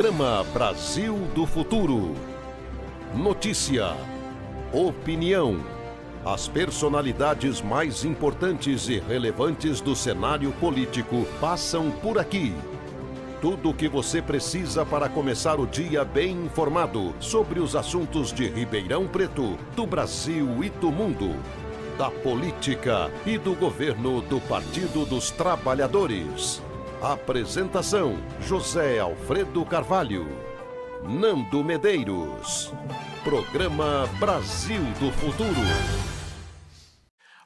Programa Brasil do Futuro. Notícia, opinião, as personalidades mais importantes e relevantes do cenário político passam por aqui. Tudo o que você precisa para começar o dia bem informado sobre os assuntos de Ribeirão Preto, do Brasil e do mundo, da política e do governo do Partido dos Trabalhadores. Apresentação: José Alfredo Carvalho, Nando Medeiros. Programa Brasil do Futuro.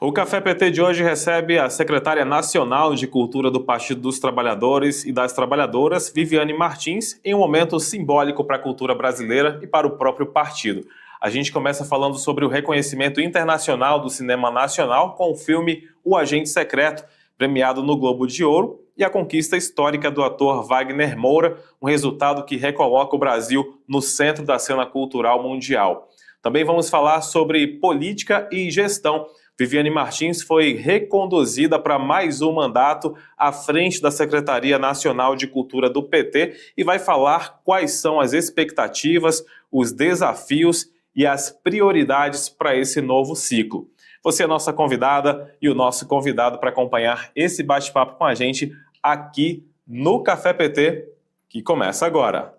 O Café PT de hoje recebe a secretária nacional de Cultura do Partido dos Trabalhadores e das Trabalhadoras, Viviane Martins, em um momento simbólico para a cultura brasileira e para o próprio partido. A gente começa falando sobre o reconhecimento internacional do cinema nacional com o filme O Agente Secreto, premiado no Globo de Ouro, e a conquista histórica do ator Wagner Moura, um resultado que recoloca o Brasil no centro da cena cultural mundial. Também vamos falar sobre política e gestão. Viviane Martins foi reconduzida para mais um mandato à frente da Secretaria Nacional de Cultura do PT e vai falar quais são as expectativas, os desafios e as prioridades para esse novo ciclo. Você é a nossa convidada e o nosso convidado para acompanhar esse bate-papo com a gente aqui no Café PT, que começa agora.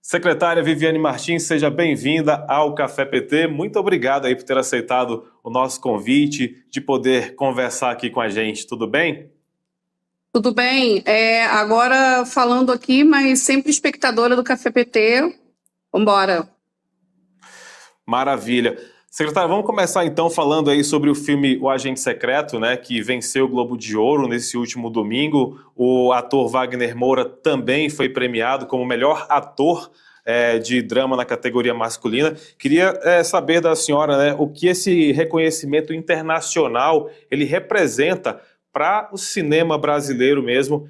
Secretária Viviane Martins, seja bem-vinda ao Café PT. Muito obrigado aí por ter aceitado o nosso convite de poder conversar aqui com a gente. Tudo bem? Tudo bem. Agora falando aqui, mas sempre espectadora do Café PT. Vambora. Maravilha. Secretária, vamos começar então falando aí sobre o filme O Agente Secreto, né, que venceu o Globo de Ouro nesse último domingo. O ator Wagner Moura também foi premiado como melhor ator de drama na categoria masculina. Queria saber da senhora, né, o que esse reconhecimento internacional ele representa para o cinema brasileiro mesmo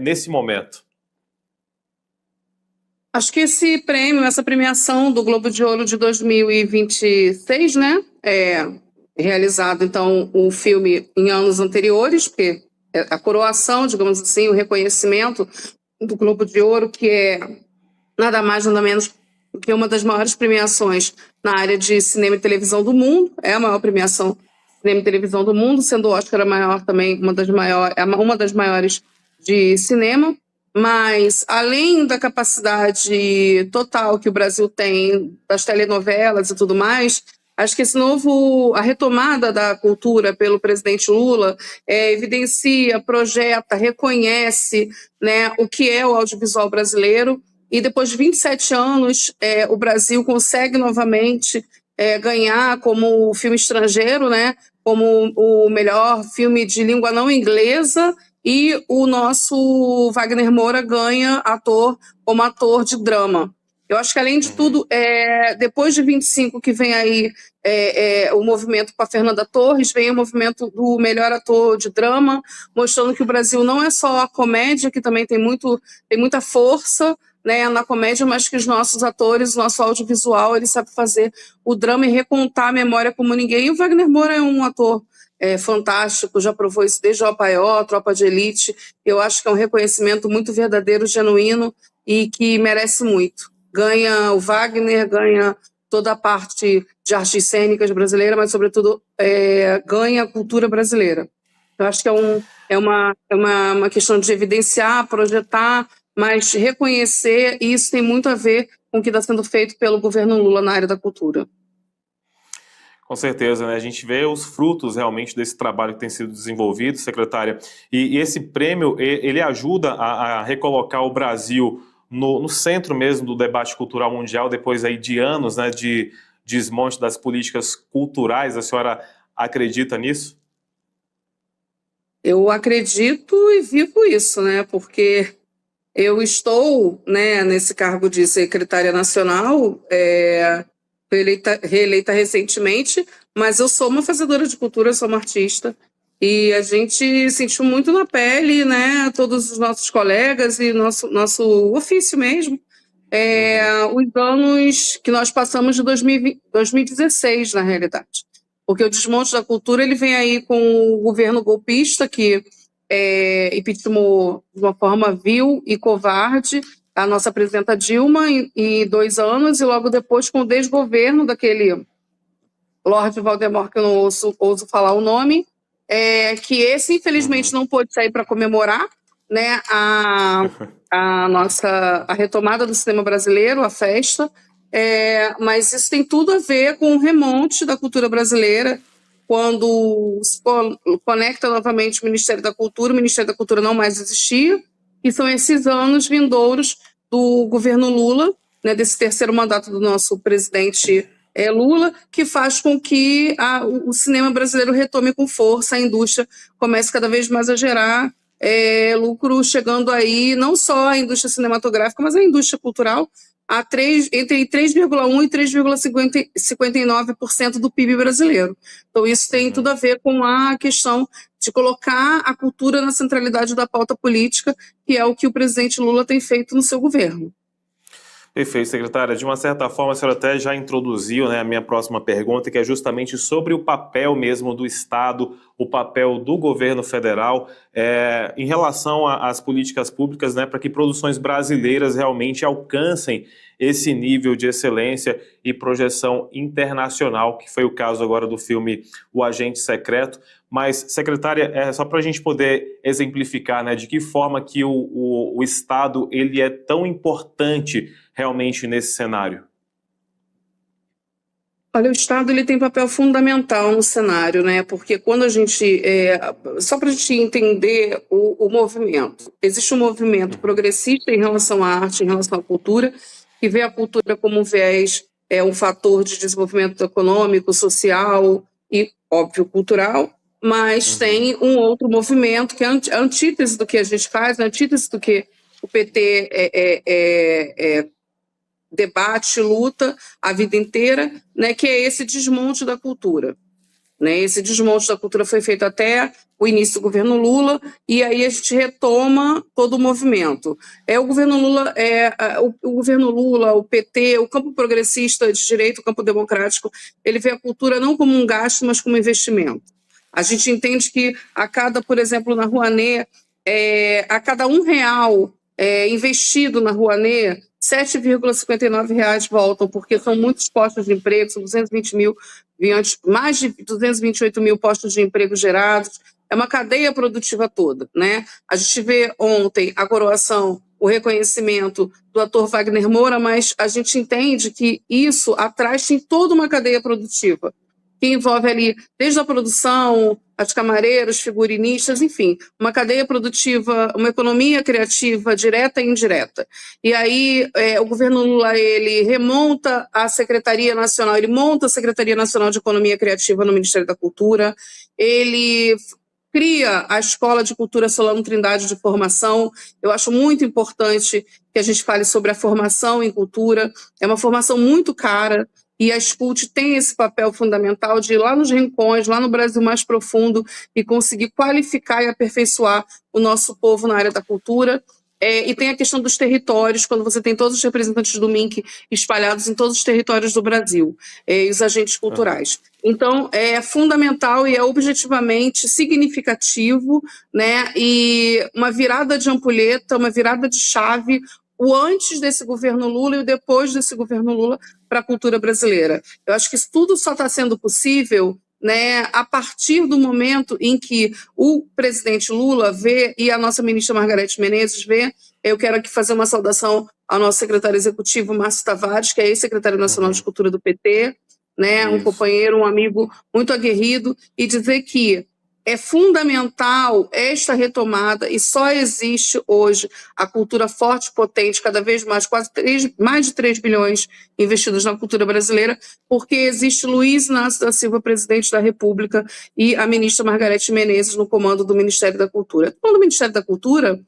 nesse momento. Acho que esse prêmio, essa premiação do Globo de Ouro de 2026, né, realizado, então, o filme em anos anteriores, porque a coroação, digamos assim, o reconhecimento do Globo de Ouro, que é nada mais, nada menos do que uma das maiores premiações na área de cinema e televisão do mundo, é a maior premiação de cinema e televisão do mundo, sendo o Oscar a maior também, uma das maiores de cinema. Mas, além da capacidade total que o Brasil tem das telenovelas e tudo mais, acho que a retomada da cultura pelo presidente Lula evidencia, projeta, reconhece, né, o que é o audiovisual brasileiro. E depois de 27 anos, o Brasil consegue novamente ganhar como filme estrangeiro, né, como o melhor filme de língua não inglesa. E o nosso Wagner Moura ganha como ator de drama. Eu acho que, além de tudo, depois de 25, que vem aí o movimento com a Fernanda Torres, vem o movimento do melhor ator de drama, mostrando que o Brasil não é só a comédia, que também tem muita força, né, na comédia, mas que os nossos atores, o nosso audiovisual, ele sabe fazer o drama e recontar a memória como ninguém. E o Wagner Moura é um ator fantástico, já provou isso desde o Apaió, Tropa de Elite. Eu acho que é um reconhecimento muito verdadeiro, genuíno e que merece muito. Ganha o Wagner, ganha toda a parte de artes cênicas brasileira, mas, sobretudo, ganha a cultura brasileira. Eu acho que é uma questão de evidenciar, projetar, mas reconhecer, e isso tem muito a ver com o que está sendo feito pelo governo Lula na área da cultura. Com certeza, né? A gente vê os frutos realmente desse trabalho que tem sido desenvolvido, secretária, e esse prêmio, ele ajuda a recolocar o Brasil no centro mesmo do debate cultural mundial, depois aí de anos, né, de desmonte das políticas culturais. A senhora acredita nisso? Eu acredito e vivo isso, né? Porque eu estou, né, nesse cargo de secretária nacional, reeleita recentemente, mas eu sou uma fazedora de cultura, eu sou uma artista, E a gente sentiu muito na pele, né, todos os nossos colegas e nosso ofício mesmo, os anos que nós passamos de 2016, na realidade. Porque o desmonte da cultura ele vem aí com o governo golpista, que impeachmentou de uma forma vil e covarde a nossa presidenta Dilma em 2 anos, e logo depois com o desgoverno daquele Lorde Valdemar, que eu não ouso falar o nome, que esse, infelizmente, não pôde sair para comemorar, né, a retomada do cinema brasileiro, a festa, mas isso tem tudo a ver com o remonte da cultura brasileira, quando se conecta novamente o Ministério da Cultura não mais existia, e são esses anos vindouros do governo Lula, né, desse terceiro mandato do nosso presidente Lula, que faz com que o cinema brasileiro retome com força, a indústria comece cada vez mais a gerar lucro, chegando aí não só a indústria cinematográfica, mas a indústria cultural, entre 3,1% e 3,59% do PIB brasileiro. Então, isso tem tudo a ver com a questão de colocar a cultura na centralidade da pauta política, que é o que o presidente Lula tem feito no seu governo. Perfeito, secretária. De uma certa forma, a senhora até já introduziu, né, a minha próxima pergunta, que é justamente sobre o papel mesmo do Estado, o papel do governo federal em relação às políticas públicas, né, para que produções brasileiras realmente alcancem esse nível de excelência e projeção internacional, que foi o caso agora do filme O Agente Secreto. Mas, secretária, só para a gente poder exemplificar, né, de que forma que o Estado ele é tão importante realmente nesse cenário? Olha, o Estado ele tem papel fundamental no cenário, né? Porque quando a gente... só para a gente entender o movimento. Existe um movimento progressista em relação à arte, em relação à cultura, que vê a cultura como um viés, um fator de desenvolvimento econômico, social e, óbvio, cultural, mas tem um outro movimento que é a antítese do que a gente faz, a antítese do que o PT debate, luta a vida inteira, né, que é esse desmonte da cultura. Né? Esse desmonte da cultura foi feito até o início do governo Lula, e aí a gente retoma todo o movimento. O governo Lula, o PT, o campo progressista de direita, o campo democrático, ele vê a cultura não como um gasto, mas como investimento. A gente entende que por exemplo, na Rouanet, a cada R$1 investido na Rouanet, R$7,59 voltam, porque são muitos postos de emprego, são 220 mil, mais de 228 mil postos de emprego gerados, é uma cadeia produtiva toda, né? A gente vê ontem a coroação, o reconhecimento do ator Wagner Moura, mas a gente entende que isso atrás tem toda uma cadeia produtiva, que envolve ali desde a produção, as camareiros, figurinistas, enfim, uma cadeia produtiva, uma economia criativa direta e indireta. E aí o governo Lula, ele remonta a Secretaria Nacional, ele monta a Secretaria Nacional de Economia Criativa no Ministério da Cultura, ele cria a Escola de Cultura Solano Trindade de Formação. Eu acho muito importante que a gente fale sobre a formação em cultura, é uma formação muito cara, e a SCULT tem esse papel fundamental de ir lá nos rincões, lá no Brasil mais profundo, e conseguir qualificar e aperfeiçoar o nosso povo na área da cultura. E tem a questão dos territórios, quando você tem todos os representantes do MINC espalhados em todos os territórios do Brasil, e os agentes culturais. Então, é fundamental e é objetivamente significativo, né? E uma virada de ampulheta, uma virada de chave, o antes desse governo Lula e o depois desse governo Lula para a cultura brasileira. Eu acho que isso tudo só está sendo possível, né, a partir do momento em que o presidente Lula vê e a nossa ministra Margarete Menezes vê. Eu quero aqui fazer uma saudação ao nosso secretário executivo, Márcio Tavares, que é ex-secretário nacional de Cultura do PT, né, um companheiro, um amigo muito aguerrido, e dizer que é fundamental esta retomada, e só existe hoje a cultura forte e potente, cada vez mais, mais de 3 bilhões investidos na cultura brasileira, porque existe Luiz Inácio da Silva, presidente da República, e a ministra Margarete Menezes no comando do Ministério da Cultura. Estou falando do Ministério da Cultura,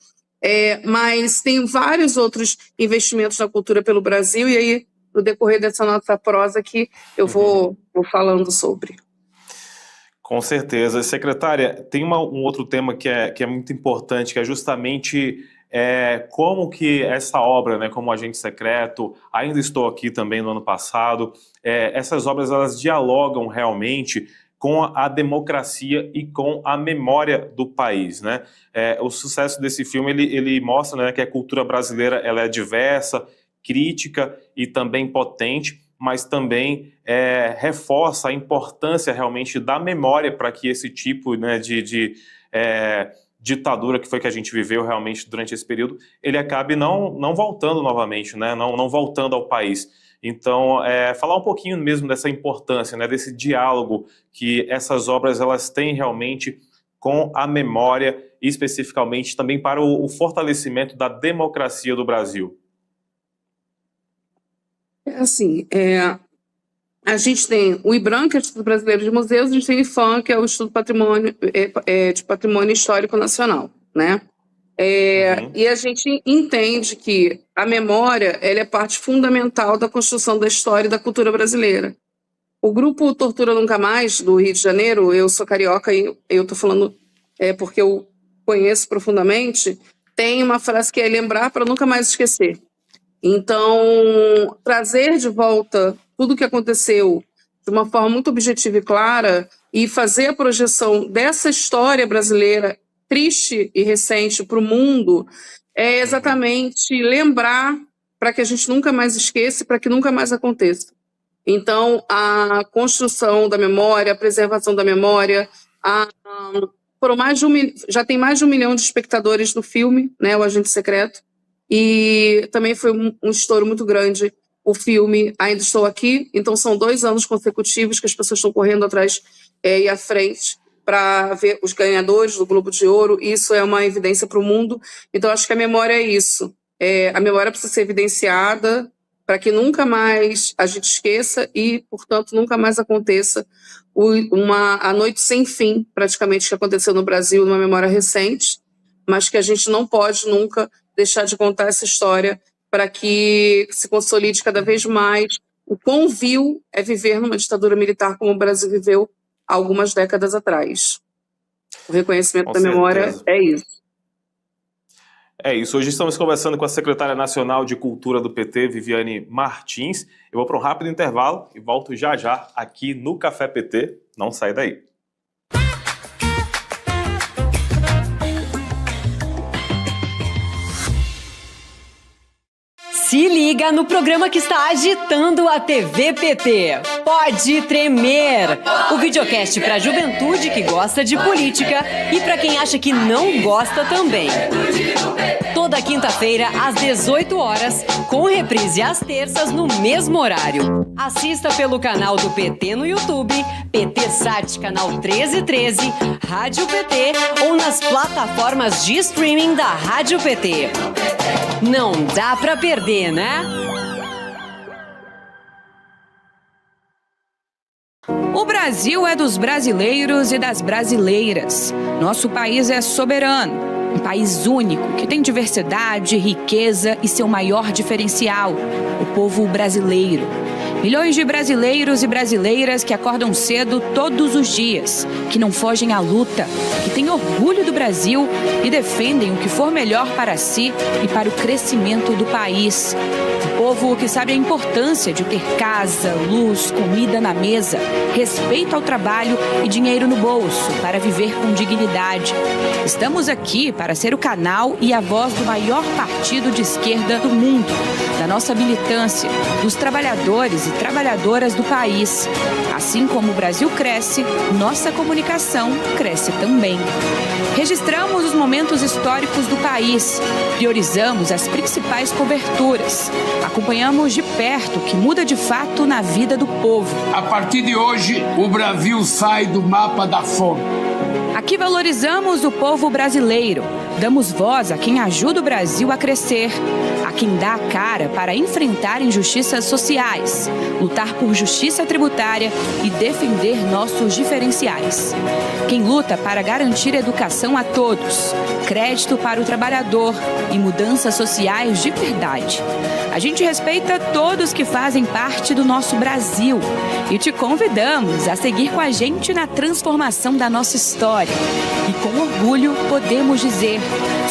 mas tem vários outros investimentos na cultura pelo Brasil, e aí, no decorrer dessa nossa prosa aqui, eu vou falando sobre. Com certeza. Secretária, tem um outro tema que é muito importante, que é justamente como que essa obra, né, como Agente Secreto, Ainda Estou Aqui também no ano passado, essas obras elas dialogam realmente com a democracia e com a memória do país, né? O sucesso desse filme, ele mostra, né, que a cultura brasileira ela é diversa, crítica e também potente, mas também reforça a importância realmente da memória para que esse tipo, né, de ditadura que foi que a gente viveu realmente durante esse período, ele acabe não voltando novamente, né, não voltando ao país. Então, falar um pouquinho mesmo dessa importância, né, desse diálogo que essas obras elas têm realmente com a memória, especificamente também para o fortalecimento da democracia do Brasil. Assim, a gente tem o IBRAM, que é o Instituto Brasileiro de Museus, a gente tem o IPHAN, que é o Instituto de Patrimônio Histórico Nacional, né? E a gente entende que a memória ela é parte fundamental da construção da história e da cultura brasileira. O grupo Tortura Nunca Mais, do Rio de Janeiro, eu sou carioca e eu estou falando porque eu conheço profundamente, tem uma frase que é lembrar para nunca mais esquecer. Então, trazer de volta tudo o que aconteceu de uma forma muito objetiva e clara e fazer a projeção dessa história brasileira triste e recente para o mundo é exatamente lembrar para que a gente nunca mais esqueça, para que nunca mais aconteça. Então, a construção da memória, a preservação da memória, já tem mais de 1 milhão de espectadores no filme, né, o Agente Secreto, e também foi um estouro muito grande o filme Ainda Estou Aqui. Então são 2 anos consecutivos que as pessoas estão correndo atrás e à frente para ver os ganhadores do Globo de Ouro. Isso é uma evidência para o mundo. Então acho que a memória é isso. A memória precisa ser evidenciada para que nunca mais a gente esqueça e, portanto, nunca mais aconteça a noite sem fim, praticamente, que aconteceu no Brasil, numa memória recente, mas que a gente não pode nunca deixar de contar essa história para que se consolide cada vez mais o quão vil é viver numa ditadura militar como o Brasil viveu há algumas décadas atrás. O reconhecimento da memória é isso. É isso. Hoje estamos conversando com a secretária nacional de Cultura do PT, Viviane Martins. Eu vou para um rápido intervalo e volto já já aqui no Café PT. Não sai daí. Se liga no programa que está agitando a TV PT. Pode Tremer! O videocast para a juventude que gosta de política e para quem acha que não gosta também. Toda quinta-feira, às 18 horas, com reprise às terças no mesmo horário. Assista pelo canal do PT no YouTube, PT Sat, canal 1313, Rádio PT ou nas plataformas de streaming da Rádio PT. Não dá pra perder, né? O Brasil é dos brasileiros e das brasileiras. Nosso país é soberano, um país único que tem diversidade, riqueza e seu maior diferencial, o povo brasileiro. Milhões de brasileiros e brasileiras que acordam cedo todos os dias, que não fogem à luta, que têm orgulho do Brasil e defendem o que for melhor para si e para o crescimento do país. Um povo que sabe a importância de ter casa, luz, comida na mesa, respeito ao trabalho e dinheiro no bolso para viver com dignidade. Estamos aqui para ser o canal e a voz do maior partido de esquerda do mundo, da nossa militância, dos trabalhadores e trabalhadoras do país. Assim como o Brasil cresce, nossa comunicação cresce também. Registramos os momentos históricos do país, priorizamos as principais coberturas, acompanhamos de perto o que muda de fato na vida do povo. A partir de hoje, o Brasil sai do mapa da fome. A Aqui valorizamos o povo brasileiro, damos voz a quem ajuda o Brasil a crescer, a quem dá a cara para enfrentar injustiças sociais, lutar por justiça tributária e defender nossos diferenciais. Quem luta para garantir educação a todos, crédito para o trabalhador e mudanças sociais de verdade. A gente respeita todos que fazem parte do nosso Brasil e te convidamos a seguir com a gente na transformação da nossa história. E com orgulho podemos dizer,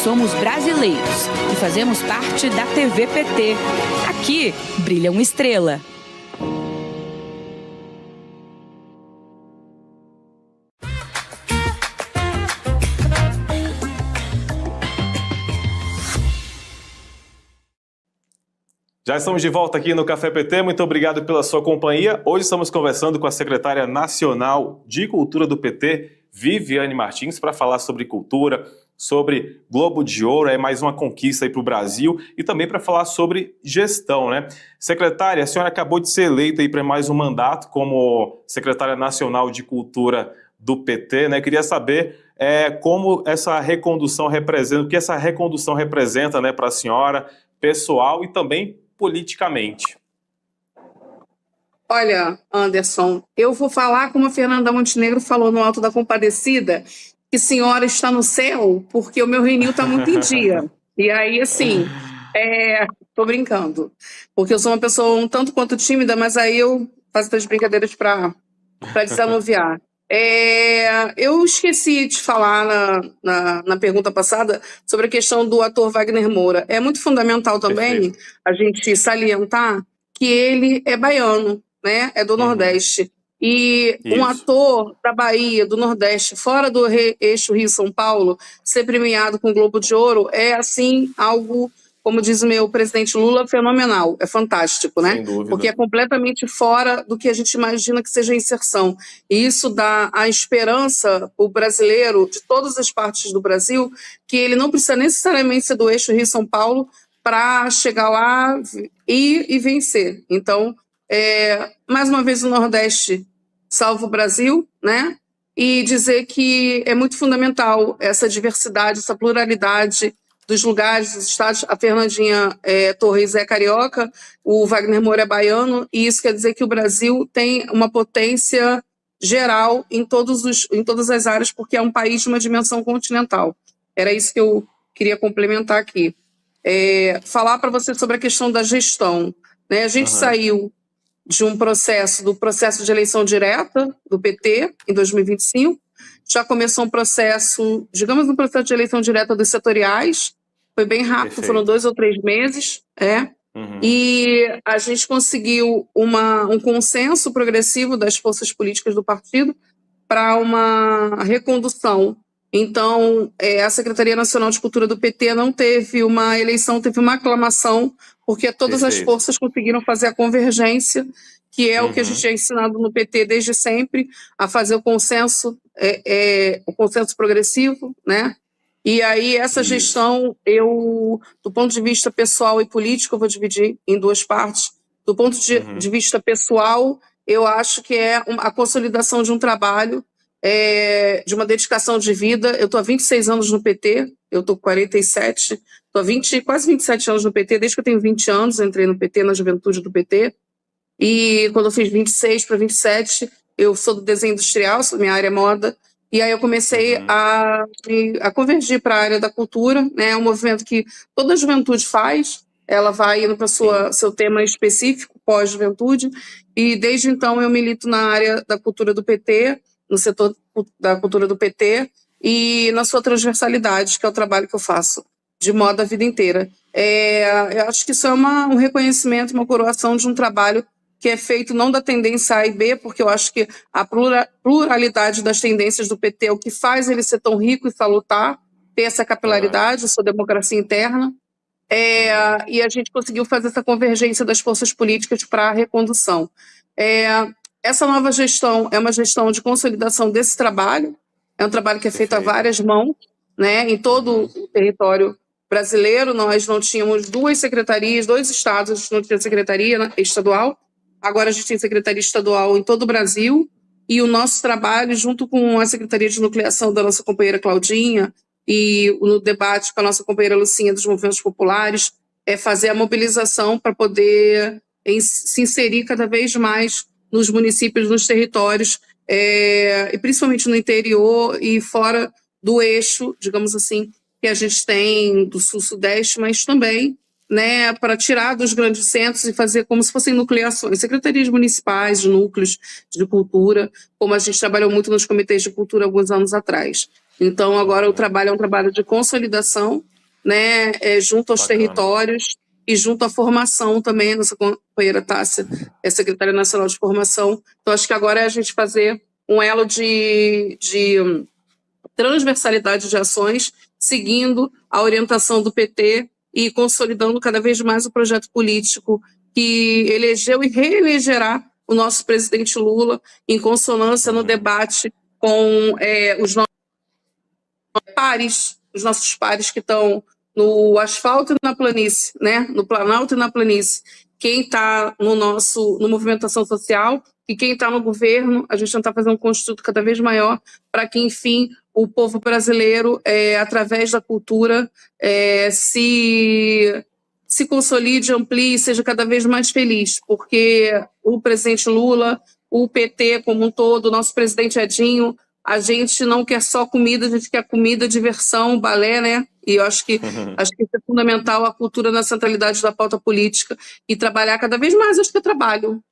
somos brasileiros e fazemos parte da TV PT. Aqui brilha uma estrela. Já estamos de volta aqui no Café PT, muito obrigado pela sua companhia. Hoje estamos conversando com a secretária nacional de Cultura do PT, Viviane Martins, para falar sobre cultura, sobre Globo de Ouro, é mais uma conquista aí para o Brasil, e também para falar sobre gestão, né? Secretária, a senhora acabou de ser eleita aí para mais um mandato como secretária nacional de Cultura do PT, né? Queria saber como essa recondução representa, o que essa recondução representa, né, para a senhora, pessoal e também politicamente. Olha, Anderson, eu vou falar como a Fernanda Montenegro falou no Alto da Compadecida, que senhora está no céu porque o meu reininho está muito em dia. E aí, assim, tô brincando, porque eu sou uma pessoa um tanto quanto tímida, mas aí eu faço as brincadeiras para desanuviar. Eu esqueci de falar na pergunta passada sobre a questão do ator Wagner Moura. É muito fundamental também a gente salientar que ele é baiano, né? É do Nordeste. E um ator da Bahia, do Nordeste, fora do eixo Rio-São Paulo, ser premiado com o Globo de Ouro é, assim, algo, como diz o meu presidente Lula, fenomenal. É fantástico, né? Sem dúvida. Porque é completamente fora do que a gente imagina que seja a inserção. E isso dá a esperança, o brasileiro, de todas as partes do Brasil, que ele não precisa necessariamente ser do eixo Rio-São Paulo para chegar lá e vencer. Então, mais uma vez o Nordeste salva o Brasil, né? E dizer que é muito fundamental essa diversidade, essa pluralidade dos lugares, dos estados. A Fernandinha Torres é carioca, o Wagner Moura é baiano, e isso quer dizer que o Brasil tem uma potência geral em todas as áreas, porque é um país de uma dimensão continental. Era isso que eu queria complementar aqui. Falar para você sobre a questão da gestão, né? A gente saiu do processo de eleição direta do PT em 2025, já começou um processo, digamos, um processo de eleição direta dos setoriais, foi bem rápido, Perfeito. Foram 2 ou 3 meses, e a gente conseguiu um consenso progressivo das forças políticas do partido para uma recondução. Então, a Secretaria Nacional de Cultura do PT não teve uma eleição, teve uma aclamação, porque todas as forças conseguiram fazer a convergência, que é o que a gente é ensinado no PT desde sempre, a fazer o consenso progressivo, né? E aí essa gestão, do ponto de vista pessoal e político, eu vou dividir em 2 partes. Do ponto de vista pessoal, eu acho que é a consolidação de um trabalho, de uma dedicação de vida. Eu estou há 26 anos no PT, eu estou com 47, estou há quase 27 anos no PT, desde que eu tenho 20 anos, eu entrei no PT, na juventude do PT, e quando eu fiz 26 para 27, eu sou do desenho industrial, minha área é moda, e aí eu comecei a convergir para a área da cultura, né? É um movimento que toda a juventude faz, ela vai indo para seu tema específico, pós-juventude, e desde então eu milito na área da cultura do PT, no setor da cultura do PT, e na sua transversalidade, que é o trabalho que eu faço de moda a vida inteira. Eu acho que isso é um reconhecimento, uma coroação de um trabalho que é feito não da tendência A e B, porque eu acho que a pluralidade das tendências do PT é o que faz ele ser tão rico e salutar, ter essa capilaridade, sua democracia interna, e a gente conseguiu fazer essa convergência das forças políticas para a recondução. Essa nova gestão é uma gestão de consolidação desse trabalho, é um trabalho que é feito a várias mãos, né? Em todo o território brasileiro. Nós não tínhamos 2 secretarias, 2 estados, a gente não tinha secretaria estadual, agora a gente tem secretaria estadual em todo o Brasil, e o nosso trabalho, junto com a Secretaria de Nucleação da nossa companheira Claudinha, e no debate com a nossa companheira Lucinha dos movimentos populares, é fazer a mobilização para poder se inserir cada vez mais nos municípios, nos territórios, e principalmente no interior e fora do eixo, digamos assim, que a gente tem do sul-sudeste, mas também, né, para tirar dos grandes centros e fazer como se fossem nucleações, secretarias municipais, de núcleos de cultura, como a gente trabalhou muito nos comitês de cultura alguns anos atrás. Então, agora o trabalho é um trabalho de consolidação, né, junto aos territórios e junto à formação também. Nossa companheira Tássia é secretária nacional de formação. Então, acho que agora é a gente fazer um elo de transversalidade de ações, seguindo a orientação do PT e consolidando cada vez mais o projeto político que elegeu e reelegerá o nosso presidente Lula, em consonância no debate com os nossos pares que estão no asfalto e na planície, né? No Planalto e na planície. Quem está no movimentação social e quem está no governo, a gente tentar fazer um construto cada vez maior para que, enfim, o povo brasileiro, através da cultura, se consolide, amplie e seja cada vez mais feliz, porque o presidente Lula, o PT como um todo, o nosso presidente Edinho, a gente não quer só comida, a gente quer comida, diversão, balé, né? E eu acho que isso é fundamental, a cultura na centralidade da pauta política e trabalhar cada vez mais, acho que é trabalho.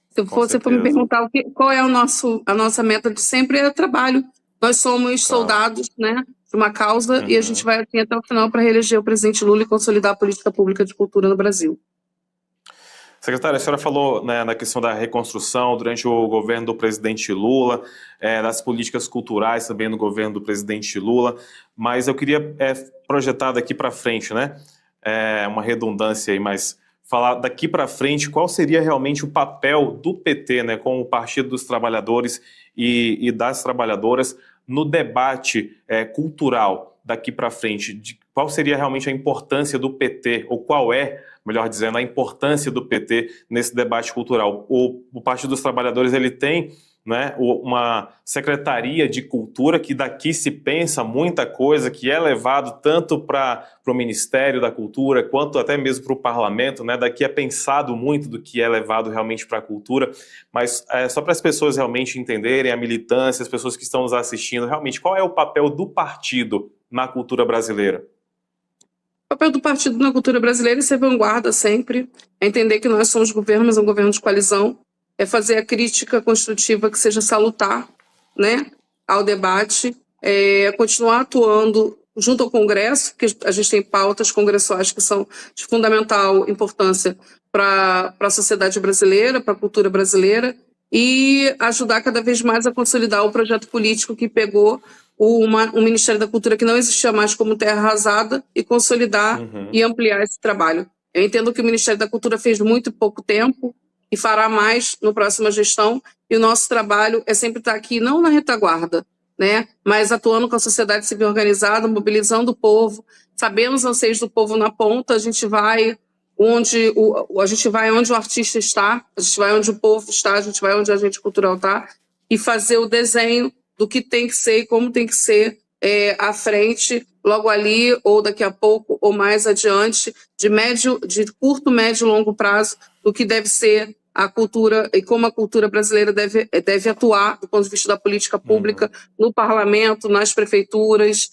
Se você for me perguntar qual é a nossa meta de sempre, é trabalho. Nós somos soldados, né, de uma causa e a gente vai assim, até o final para reeleger o presidente Lula e consolidar a política pública de cultura no Brasil. Secretária, a senhora falou, né, na questão da reconstrução durante o governo do presidente Lula, das políticas culturais também no governo do presidente Lula, mas eu queria projetar daqui para frente, né, uma redundância aí, mas falar daqui para frente qual seria realmente o papel do PT, né, como Partido dos Trabalhadores e das Trabalhadoras no debate cultural daqui para frente, qual seria realmente a importância do PT, ou qual é, melhor dizendo, a importância do PT nesse debate cultural. O Partido dos Trabalhadores, ele tem, né, uma secretaria de cultura que daqui se pensa muita coisa, que é levado tanto para o Ministério da Cultura, quanto até mesmo para o Parlamento, né, daqui é pensado muito do que é levado realmente para a cultura, mas só para as pessoas realmente entenderem, a militância, as pessoas que estão nos assistindo, realmente, qual é o papel do partido na cultura brasileira? O papel do partido na cultura brasileira é ser vanguarda sempre, é entender que nós somos governo, mas é um governo de coalizão, é fazer a crítica construtiva que seja salutar, né, ao debate, continuar atuando junto ao Congresso, porque a gente tem pautas congressuais que são de fundamental importância para a sociedade brasileira, para a cultura brasileira, e ajudar cada vez mais a consolidar o projeto político que pegou o Ministério da Cultura que não existia mais como terra arrasada e consolidar e ampliar esse trabalho. Eu entendo que o Ministério da Cultura fez muito pouco tempo e fará mais na próxima gestão, e o nosso trabalho é sempre estar aqui, não na retaguarda, né, mas atuando com a sociedade civil organizada, mobilizando o povo, sabendo os anseios do povo na ponta, a gente vai onde o artista está, a gente vai onde o povo está, a gente vai onde a agente cultural está, e fazer o desenho do que tem que ser e como tem que ser à frente, logo ali, ou daqui a pouco, ou mais adiante, de curto, médio e longo prazo, do que deve ser a cultura e como a cultura brasileira deve atuar do ponto de vista da política pública no parlamento, nas prefeituras,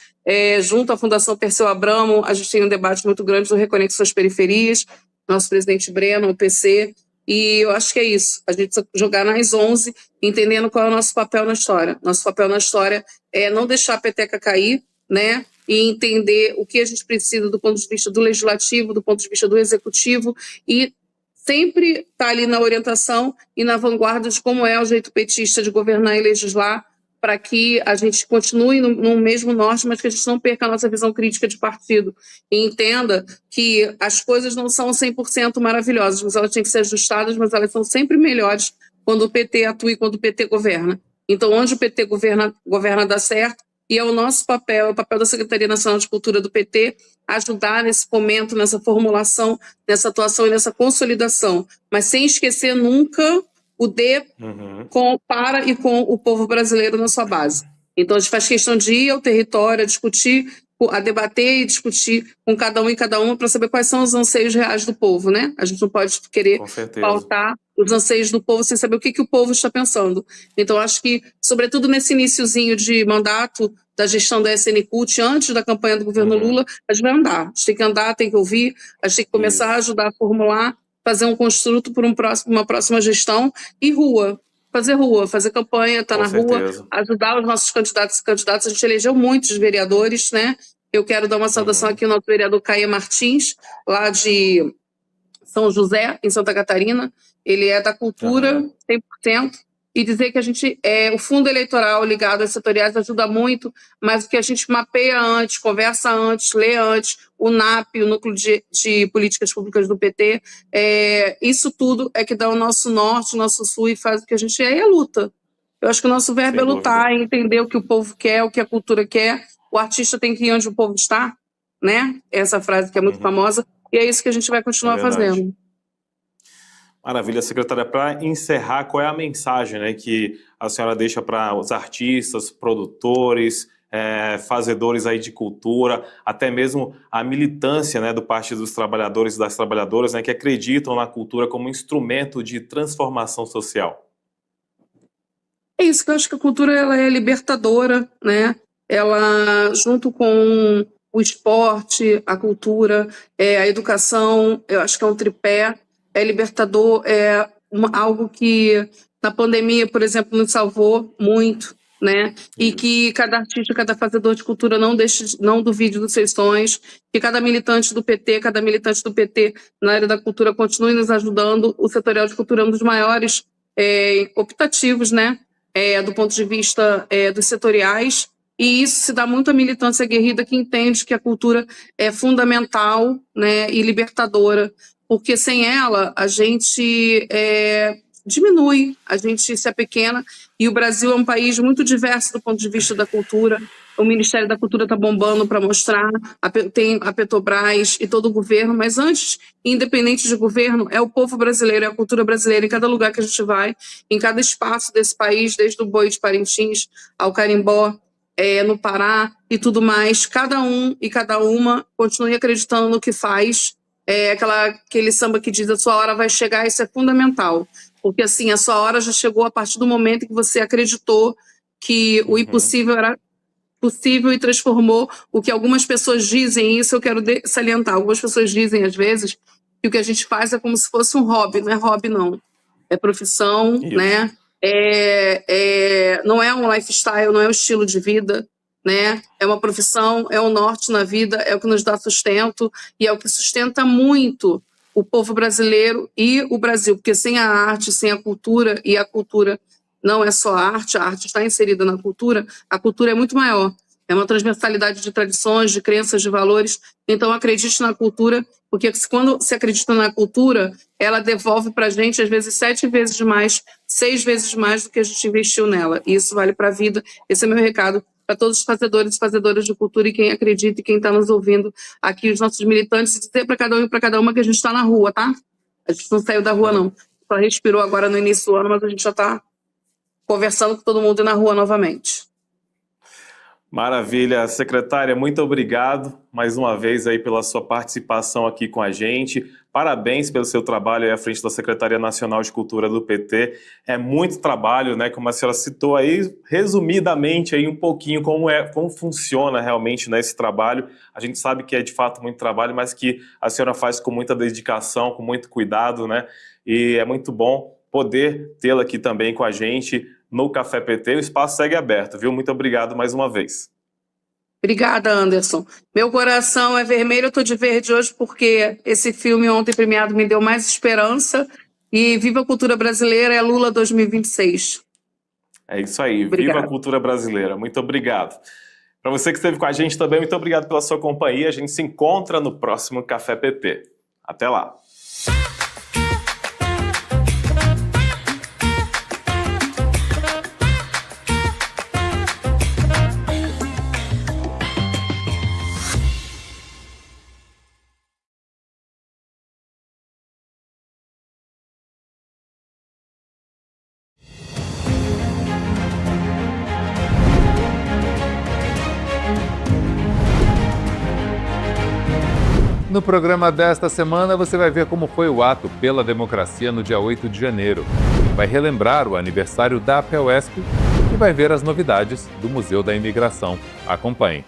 junto à Fundação Perseu Abramo. A gente tem um debate muito grande do Reconexão às Periferias, nosso presidente Breno, o PC, e eu acho que é isso, a gente precisa jogar nas 11, entendendo qual é o nosso papel na história. Nosso papel na história é não deixar a peteca cair, né, e entender o que a gente precisa do ponto de vista do legislativo, do ponto de vista do executivo, e sempre estar ali na orientação e na vanguarda de como é o jeito petista de governar e legislar, para que a gente continue no mesmo norte, mas que a gente não perca a nossa visão crítica de partido e entenda que as coisas não são 100% maravilhosas, mas elas têm que ser ajustadas, mas elas são sempre melhores quando o PT atua e quando o PT governa. Então, onde o PT governa dá certo, e é o nosso papel, é o papel da Secretaria Nacional de Cultura do PT, ajudar nesse momento, nessa formulação, nessa atuação e nessa consolidação, mas sem esquecer nunca o D Uhum. para e com o povo brasileiro na sua base. Então, a gente faz questão de ir ao território, a discutir, a debater e discutir com cada um e cada uma para saber quais são os anseios reais do povo, né? A gente não pode querer Com certeza. pautar os anseios do povo sem saber o que o povo está pensando. Então, acho que, sobretudo nesse iniciozinho de mandato da gestão da SNCult, antes da campanha do governo Lula, a gente vai andar. A gente tem que andar, tem que ouvir, a gente tem que começar a ajudar a formular, fazer um construto por uma próxima gestão e rua, fazer campanha, estar Com na rua, certeza. ajudar os nossos candidatos e candidatas. A gente elegeu muitos vereadores, né? Eu quero dar uma saudação aqui ao nosso vereador Caia Martins, lá de São José, em Santa Catarina. Ele é da cultura, 100%. E dizer que o fundo eleitoral ligado às setoriais ajuda muito, mas o que a gente mapeia antes, conversa antes, lê antes, o NAP, o Núcleo de Políticas Públicas do PT, isso tudo é que dá o nosso norte, o nosso sul e faz o que a gente é, e a luta. Eu acho que o nosso verbo é lutar, é entender o que o povo quer, o que a cultura quer. O artista tem que ir onde o povo está, né? Essa frase que é muito famosa, e é isso que a gente vai continuar fazendo. Maravilha, secretária. Para encerrar, qual é a mensagem, né, que a senhora deixa para os artistas, produtores, fazedores aí de cultura, até mesmo a militância, né, do Partido dos Trabalhadores e das Trabalhadoras, né, que acreditam na cultura como instrumento de transformação social? É isso, que eu acho que a cultura ela é libertadora, né? Ela, junto com o esporte, a cultura, a educação, eu acho que é um tripé, é libertador, algo que na pandemia, por exemplo, nos salvou muito, né? E que cada artista, cada fazedor de cultura não duvide dos seus sonhos, que cada militante do PT na área da cultura continue nos ajudando. O setorial de cultura é um dos maiores optativos, né? Do ponto de vista dos setoriais, e isso se dá muito à militância aguerrida que entende que a cultura é fundamental, né, e libertadora, porque sem ela a gente diminui, a gente se apequena, e o Brasil é um país muito diverso do ponto de vista da cultura. O Ministério da Cultura está bombando para mostrar, tem a Petrobras e todo o governo, mas antes, independente de governo, é o povo brasileiro, é a cultura brasileira, em cada lugar que a gente vai, em cada espaço desse país, desde o Boi de Parintins ao Carimbó, no Pará e tudo mais, cada um e cada uma continue acreditando no que faz, aquele samba que diz a sua hora vai chegar, isso é fundamental, porque assim, a sua hora já chegou a partir do momento que você acreditou que o impossível era possível e transformou o que algumas pessoas dizem, isso eu quero salientar, algumas pessoas dizem às vezes que o que a gente faz é como se fosse um hobby, não é hobby não, é profissão, né? Não é um lifestyle, não é um estilo de vida, né? É uma profissão, é um norte na vida, é o que nos dá sustento e é o que sustenta muito o povo brasileiro e o Brasil, porque sem a arte, sem a cultura, e a cultura não é só a arte está inserida na cultura, a cultura é muito maior. É uma transversalidade de tradições, de crenças, de valores. Então, acredite na cultura, porque quando se acredita na cultura, ela devolve para a gente, às vezes, 7 vezes mais, 6 vezes mais do que a gente investiu nela. E isso vale para a vida. Esse é meu recado para todos os fazedores e fazedoras de cultura e quem acredita e quem está nos ouvindo aqui, os nossos militantes, e dizer para cada um e para cada uma que a gente está na rua, tá? A gente não saiu da rua, não. Só respirou agora no início do ano, mas a gente já está conversando com todo mundo na rua novamente. Maravilha, secretária, muito obrigado mais uma vez aí pela sua participação aqui com a gente. Parabéns pelo seu trabalho aí à frente da Secretaria Nacional de Cultura do PT. É muito trabalho, né? Como a senhora citou aí, resumidamente aí um pouquinho como funciona realmente, né, esse trabalho. A gente sabe que é de fato muito trabalho, mas que a senhora faz com muita dedicação, com muito cuidado, né? E é muito bom poder tê-la aqui também com a gente no Café PT. O espaço segue aberto, viu? Muito obrigado mais uma vez. Obrigada, Anderson. Meu coração é vermelho, eu estou de verde hoje porque esse filme ontem premiado me deu mais esperança. E viva a cultura brasileira, é Lula 2026. É isso aí, Obrigada. Viva a cultura brasileira. Muito obrigado. Para você que esteve com a gente também, muito obrigado pela sua companhia. A gente se encontra no próximo Café PT. Até lá. No programa desta semana, você vai ver como foi o ato pela democracia no dia 8 de janeiro. Vai relembrar o aniversário da APUESP e vai ver as novidades do Museu da Imigração. Acompanhe.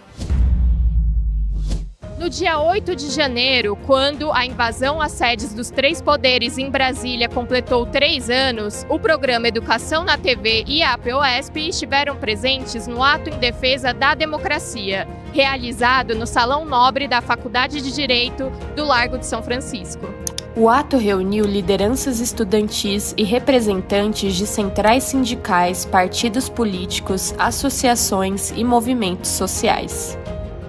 No dia 8 de janeiro, quando a invasão às sedes dos 3 poderes em Brasília completou 3 anos, o programa Educação na TV e a APUESP estiveram presentes no ato em defesa da democracia, realizado no Salão Nobre da Faculdade de Direito do Largo de São Francisco. O ato reuniu lideranças estudantis e representantes de centrais sindicais, partidos políticos, associações e movimentos sociais.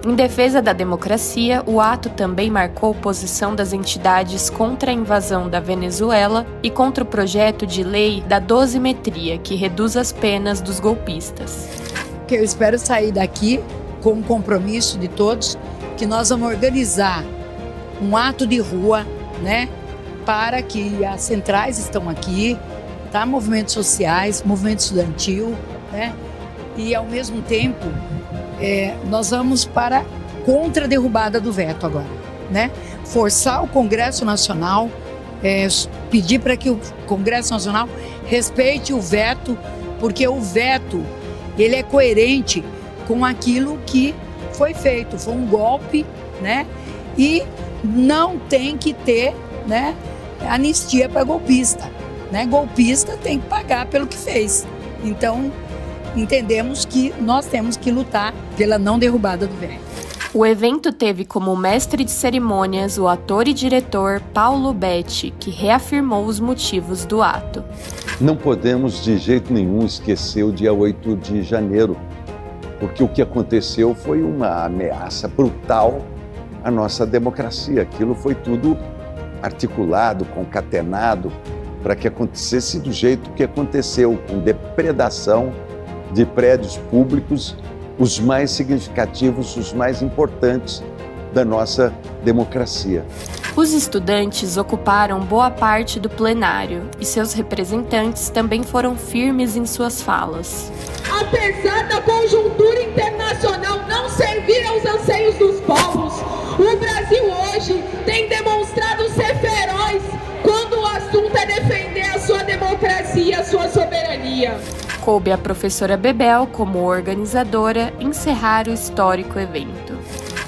Em defesa da democracia, o ato também marcou posição das entidades contra a invasão da Venezuela e contra o projeto de lei da dosimetria, que reduz as penas dos golpistas. Eu espero sair daqui com um compromisso de todos, que nós vamos organizar um ato de rua, né, para que as centrais estão aqui, tá? Movimentos sociais, movimento estudantil, né, e ao mesmo tempo nós vamos contra a derrubada do veto agora, né? Forçar o Congresso Nacional, pedir para que o Congresso Nacional respeite o veto, porque o veto ele é coerente com aquilo que foi feito, foi um golpe, né? E não tem que ter, né, anistia para golpista, né? Golpista tem que pagar pelo que fez. Então, entendemos que nós temos que lutar pela não derrubada do veto. O evento teve como mestre de cerimônias o ator e diretor Paulo Betti, que reafirmou os motivos do ato. Não podemos de jeito nenhum esquecer o dia 8 de janeiro, porque o que aconteceu foi uma ameaça brutal à nossa democracia. Aquilo foi tudo articulado, concatenado, para que acontecesse do jeito que aconteceu, com depredação de prédios públicos, os mais significativos, os mais importantes da nossa democracia. Os estudantes ocuparam boa parte do plenário e seus representantes também foram firmes em suas falas. Apesar da conjuntura internacional não servir aos anseios dos povos, o Brasil hoje tem demonstrado ser feroz quando o assunto é defender a sua democracia e a sua soberania. Coube à professora Bebel, como organizadora, encerrar o histórico evento.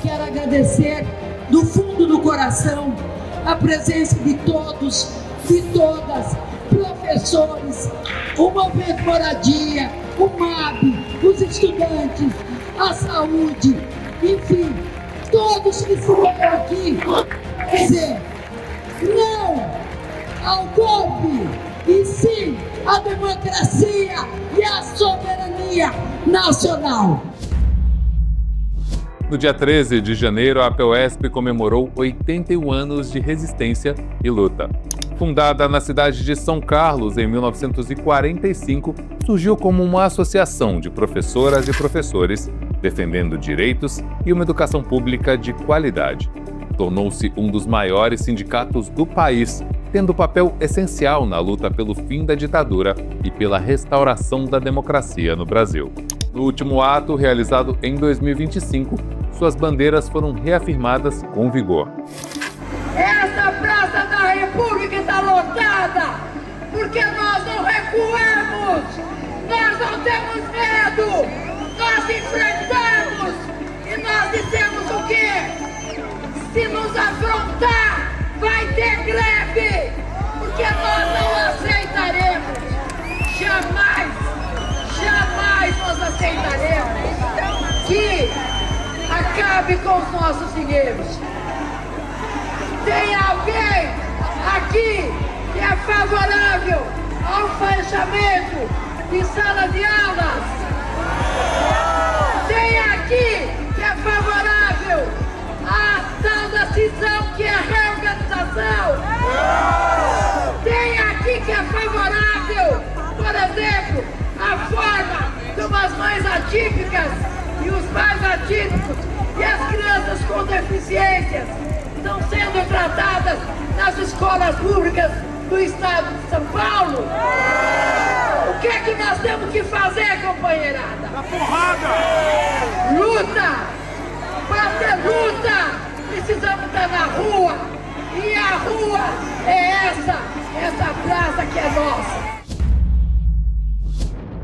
Quero agradecer do fundo do coração a presença de todos, de todas, professores, o Movimento Moradia, o MAB, os estudantes, a saúde, enfim, todos que foram aqui dizer não ao golpe e sim à democracia e à soberania nacional. No dia 13 de janeiro, a APUESP comemorou 81 anos de resistência e luta. Fundada na cidade de São Carlos em 1945, surgiu como uma associação de professoras e professores defendendo direitos e uma educação pública de qualidade. Tornou-se um dos maiores sindicatos do país, tendo papel essencial na luta pelo fim da ditadura e pela restauração da democracia no Brasil. No último ato, realizado em 2025, suas bandeiras foram reafirmadas com vigor. Essa Praça da República está lotada, porque nós não recuamos, nós não temos medo, nós enfrentamos e nós dizemos o quê? Se nos afrontar, vai ter greve, porque nós não aceitaremos, jamais nós aceitaremos que acabe com os nossos dinheiros. Tem alguém aqui que é favorável ao fechamento de salas de aulas? Tem aqui que é favorável à tal da cisão, que é a reorganização? Tem aqui que é favorável, por exemplo, à forma como as mães atípicas e os pais atípicos e as crianças com deficiências estão sendo tratadas nas escolas públicas do estado de São Paulo? O que é que nós temos que fazer, companheirada? Na porrada! Luta! Bater luta! precisamos estar na rua. E a rua é essa praça que é nossa.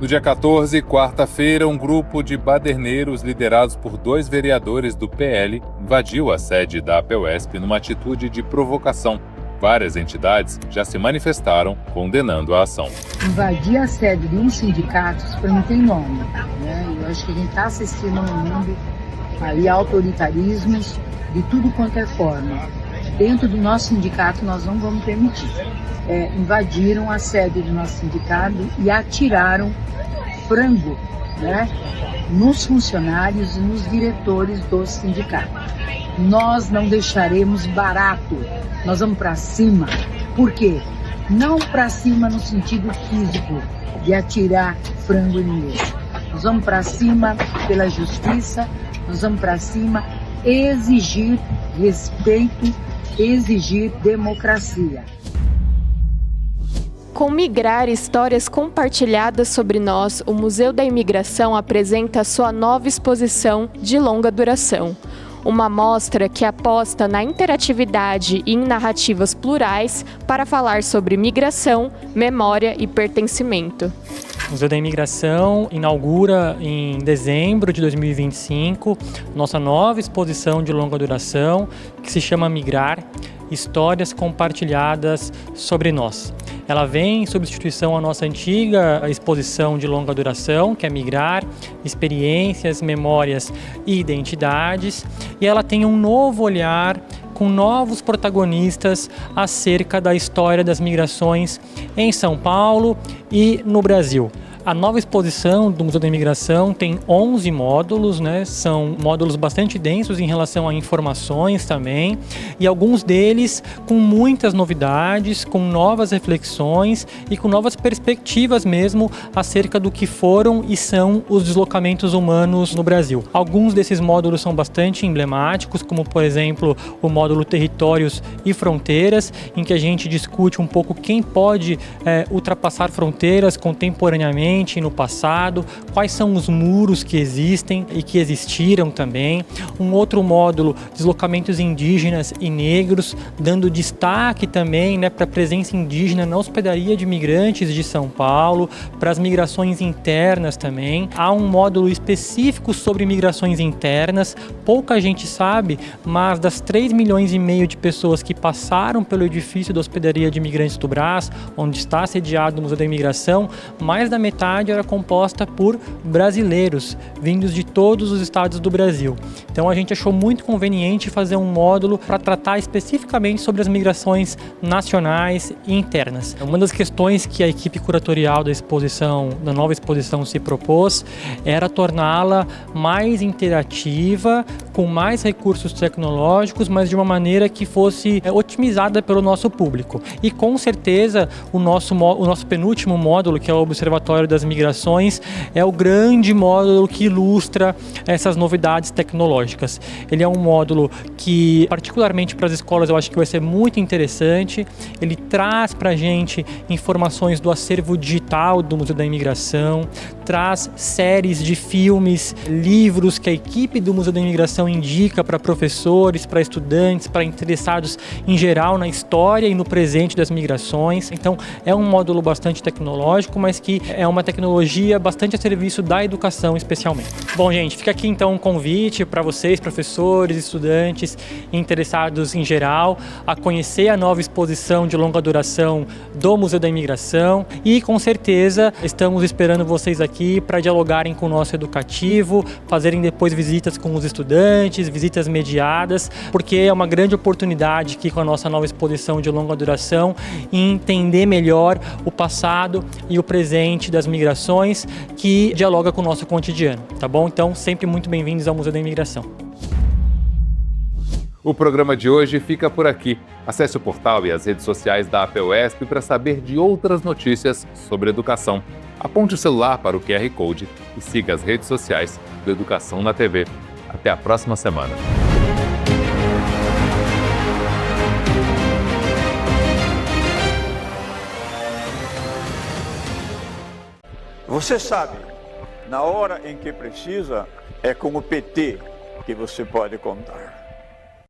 No dia 14, quarta-feira, um grupo de baderneiros liderados por 2 vereadores do PL invadiu a sede da APUESP numa atitude de provocação. Várias entidades já se manifestaram condenando a ação. Invadir a sede de um sindicato, isso para mim tem nome, né? Eu acho que a gente está assistindo no mundo aí autoritarismos de tudo quanto é forma. Dentro do nosso sindicato nós não vamos permitir. Invadiram a sede do nosso sindicato e atiraram frango, né, nos funcionários e nos diretores do sindicato. Nós não deixaremos barato, nós vamos para cima. Por quê? Não para cima no sentido físico de atirar frango em ninguém. Nós vamos para cima pela justiça, nós vamos para cima exigir respeito, exigir democracia. Com Migrar, histórias compartilhadas sobre nós, o Museu da Imigração apresenta sua nova exposição de longa duração. Uma mostra que aposta na interatividade e em narrativas plurais para falar sobre migração, memória e pertencimento. O Museu da Imigração inaugura em dezembro de 2025 nossa nova exposição de longa duração que se chama Migrar, histórias compartilhadas sobre nós. Ela vem em substituição à nossa antiga exposição de longa duração, que é Migrar, experiências, memórias e identidades, e ela tem um novo olhar com novos protagonistas acerca da história das migrações em São Paulo e no Brasil. A nova exposição do Museu da Imigração tem 11 módulos, né? São módulos bastante densos em relação a informações também, e alguns deles com muitas novidades, com novas reflexões e com novas perspectivas mesmo acerca do que foram e são os deslocamentos humanos no Brasil. Alguns desses módulos são bastante emblemáticos, como por exemplo o módulo Territórios e Fronteiras, em que a gente discute um pouco quem pode ultrapassar fronteiras contemporaneamente no passado, quais são os muros que existem e que existiram também. Um outro módulo, deslocamentos indígenas e negros, dando destaque também, né, para a presença indígena na hospedaria de imigrantes de São Paulo, para as migrações internas também. Há um módulo específico sobre migrações internas, pouca gente sabe, mas das 3,5 milhões de pessoas que passaram pelo edifício da hospedaria de imigrantes do Brás, onde está sediado o Museu da Imigração, mais da metade era composta por brasileiros, vindos de todos os estados do Brasil. Então a gente achou muito conveniente fazer um módulo para tratar especificamente sobre as migrações nacionais e internas. Uma das questões que a equipe curatorial da nova exposição se propôs era torná-la mais interativa, com mais recursos tecnológicos, mas de uma maneira que fosse otimizada pelo nosso público. E com certeza o nosso penúltimo módulo, que é o Observatório das Migrações, é o grande módulo que ilustra essas novidades tecnológicas. Ele é um módulo que, particularmente para as escolas, eu acho que vai ser muito interessante. Ele traz para a gente informações do acervo digital do Museu da Imigração, traz séries de filmes, livros que a equipe do Museu da Imigração indica para professores, para estudantes, para interessados em geral na história e no presente das migrações. Então, é um módulo bastante tecnológico, mas que é uma tecnologia bastante a serviço da educação especialmente. Bom, gente, fica aqui então um convite para vocês, professores, estudantes interessados em geral, a conhecer a nova exposição de longa duração do Museu da Imigração, e com certeza estamos esperando vocês aqui para dialogarem com o nosso educativo, fazerem depois visitas com os estudantes, visitas mediadas, porque é uma grande oportunidade aqui com a nossa nova exposição de longa duração em entender melhor o passado e o presente das migrações, que dialoga com o nosso cotidiano, tá bom? Então, sempre muito bem-vindos ao Museu da Imigração. O programa de hoje fica por aqui. Acesse o portal e as redes sociais da APUESP para saber de outras notícias sobre educação. Aponte o celular para o QR Code e siga as redes sociais do Educação na TV. Até a próxima semana. Você sabe, na hora em que precisa, é com o PT que você pode contar.